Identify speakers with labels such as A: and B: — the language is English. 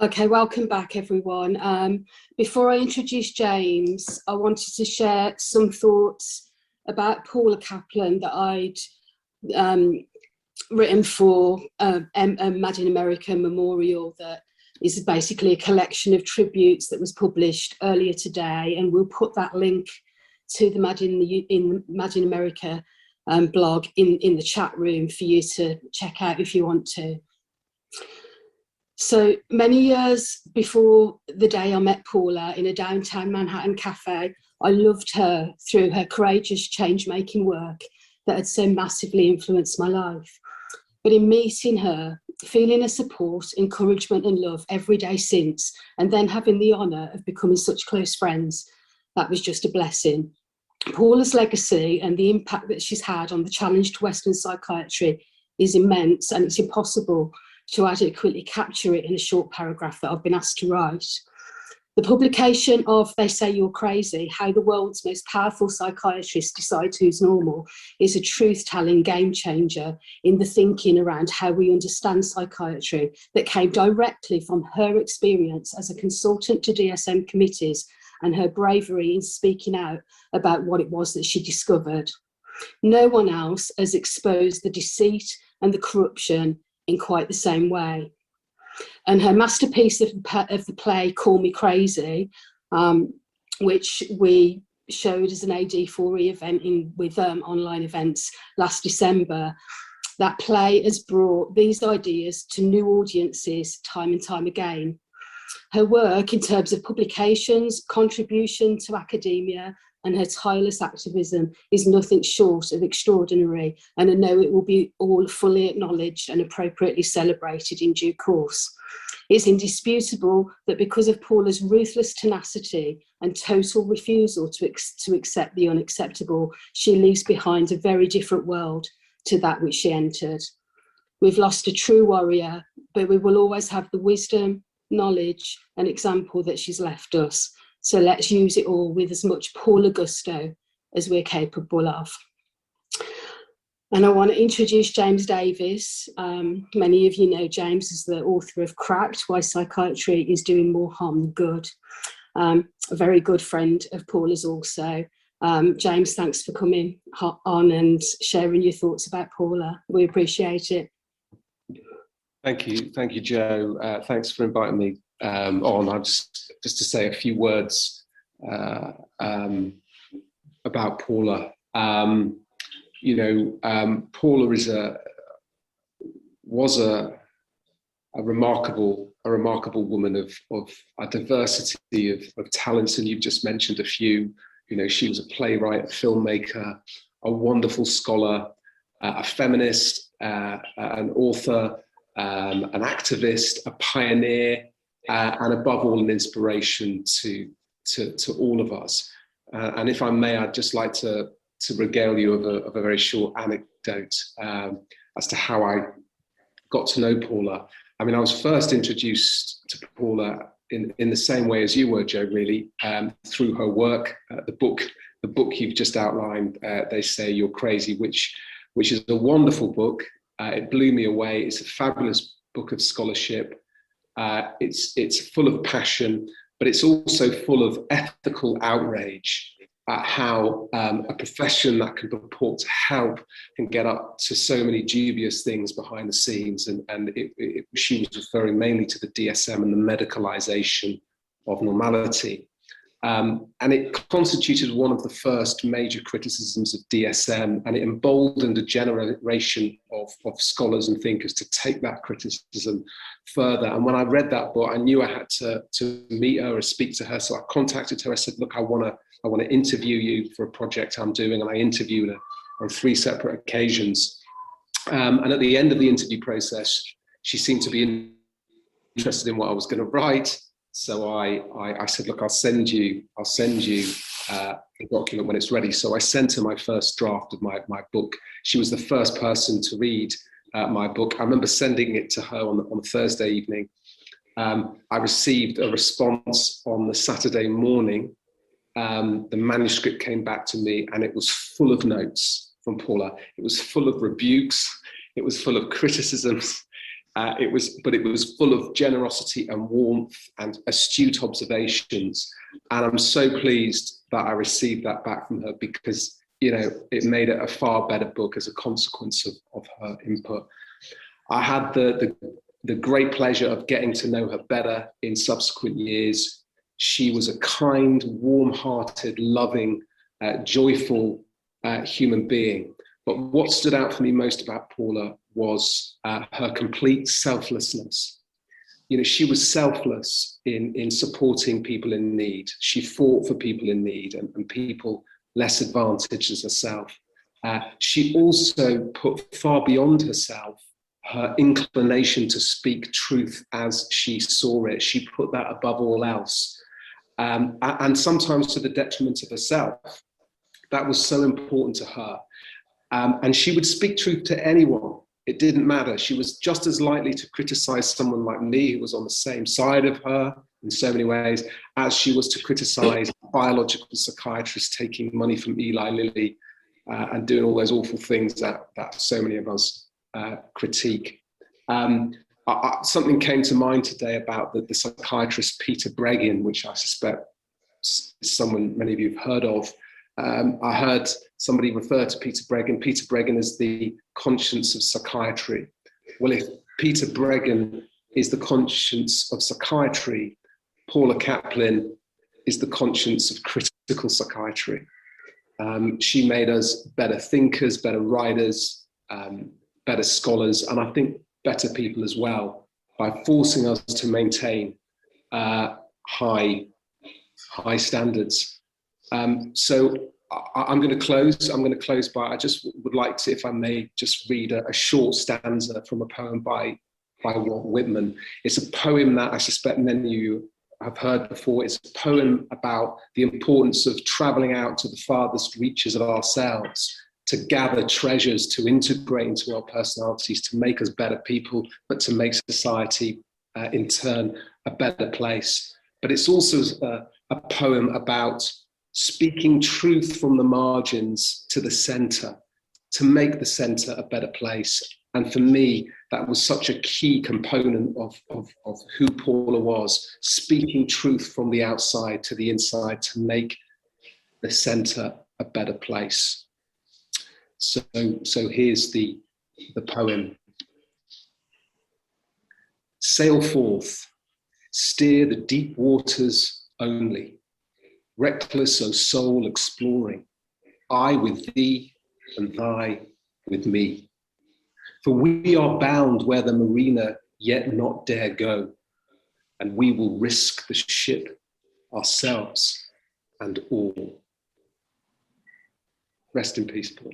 A: Okay, welcome back everyone. Before I introduce James, I wanted to share some thoughts about Paula Caplan that I'd written for Imagine America Memorial, that is basically a collection of tributes that was published earlier today, and we'll put that link to the Imagine America blog in the chat room for you to check out if you want to. So many years before the day I met Paula in a downtown Manhattan cafe, I loved her through her courageous change-making work that had so massively influenced my life. But in meeting her, feeling her support, encouragement and love every day since, and then having the honour of becoming such close friends, that was just a blessing. Paula's legacy and the impact that she's had on the challenge to Western psychiatry is immense, and it's impossible to adequately capture it in a short paragraph that I've been asked to write. The publication of They Say You're Crazy, How the World's Most Powerful Psychiatrists Decide Who's Normal, is a truth-telling game changer in the thinking around how we understand psychiatry that came directly from her experience as a consultant to DSM committees and her bravery in speaking out about what it was that she discovered. No one else has exposed the deceit and the corruption in quite the same way. And her masterpiece of the play Call Me Crazy, which we showed as an AD4E event with online events last December, that play has brought these ideas to new audiences time and time again. Her work in terms of publications, contribution to academia, and her tireless activism is nothing short of extraordinary, and I know it will be all fully acknowledged and appropriately celebrated in due course. It's indisputable that because of Paula's ruthless tenacity and total refusal to accept the unacceptable, she leaves behind a very different world to that which she entered. We've lost a true warrior, but we will always have the wisdom, knowledge and example that she's left us. So let's use it all with as much Paula gusto as we're capable of. And I want to introduce James Davies. Many of you know James as the author of Cracked, Why Psychiatry is Doing More Harm Than Good. A very good friend of Paula's also. James, thanks for coming on and sharing your thoughts about Paula. We appreciate it.
B: Thank you, Jo. Thanks for inviting me on. I'll just to say a few words about Paula. Paula was a remarkable woman of a diversity of talents, and you've just mentioned a few. You know, she was a playwright, a filmmaker, a wonderful scholar, a feminist, an author, an activist, a pioneer, and above all, an inspiration to all of us. And if I may, I'd just like to regale you of a very short anecdote as to how I got to know Paula. I mean, I was first introduced to Paula in the same way as you were, Jo, really, through her work, the book you've just outlined, They Say You're Crazy, which is a wonderful book. It blew me away. It's a fabulous book of scholarship. It's full of passion, but it's also full of ethical outrage at how a profession that can purport to help can get up to so many dubious things behind the scenes. And she was referring mainly to the DSM and the medicalization of normality. And it constituted one of the first major criticisms of DSM, and it emboldened a generation of scholars and thinkers to take that criticism further. And when I read that book, I knew I had to meet her or speak to her. So I contacted her. I said, look, I want to interview you for a project I'm doing. And I interviewed her on 3 separate occasions. And at the end of the interview process, she seemed to be interested in what I was going to write. So I said, look, I'll send you the document when it's ready. So I sent her my first draft of my book. She was the first person to read my book. I remember sending it to her on Thursday evening. I received a response on the Saturday morning. The manuscript came back to me and it was full of notes from Paula. It was full of rebukes. It was full of criticisms. But it was full of generosity and warmth and astute observations. And I'm so pleased that I received that back from her, because, you know, it made it a far better book as a consequence of her input. I had the great pleasure of getting to know her better in subsequent years. She was a kind, warm-hearted, loving, joyful human being. But what stood out for me most about Paula was her complete selflessness. You know, she was selfless in supporting people in need. She fought for people in need and people less advantaged as herself. She also put far beyond herself her inclination to speak truth as she saw it. She put that above all else. And sometimes to the detriment of herself. That was so important to her. And she would speak truth to anyone. It didn't matter. She was just as likely to criticize someone like me, who was on the same side of her in so many ways, as she was to criticize biological psychiatrists taking money from Eli Lilly and doing all those awful things that so many of us critique. Something came to mind today about the psychiatrist Peter Breggin, which I suspect is someone many of you have heard of. I heard somebody refer to Peter Breggin. Peter Breggin is the conscience of psychiatry. Well, if Peter Breggin is the conscience of psychiatry, Paula Caplan is the conscience of critical psychiatry. She made us better thinkers, better writers, better scholars, and I think better people as well, by forcing us to maintain high standards. So I'm going to close. I'm going to close by, I just would like to, if I may, just read a short stanza from a poem by Walt Whitman. It's a poem that I suspect many of you have heard before. It's a poem about the importance of traveling out to the farthest reaches of ourselves, to gather treasures, to integrate into our personalities, to make us better people, but to make society in turn a better place. But it's also a poem about speaking truth from the margins to the center, to make the center a better place. And for me, that was such a key component of who Paula was, speaking truth from the outside to the inside to make the center a better place. So here's the poem. Sail forth, steer the deep waters only, reckless, O soul, exploring, I with thee and thy with me. For we are bound where the mariner yet not dare go, and we will risk the ship, ourselves and all. Rest in peace, Paul.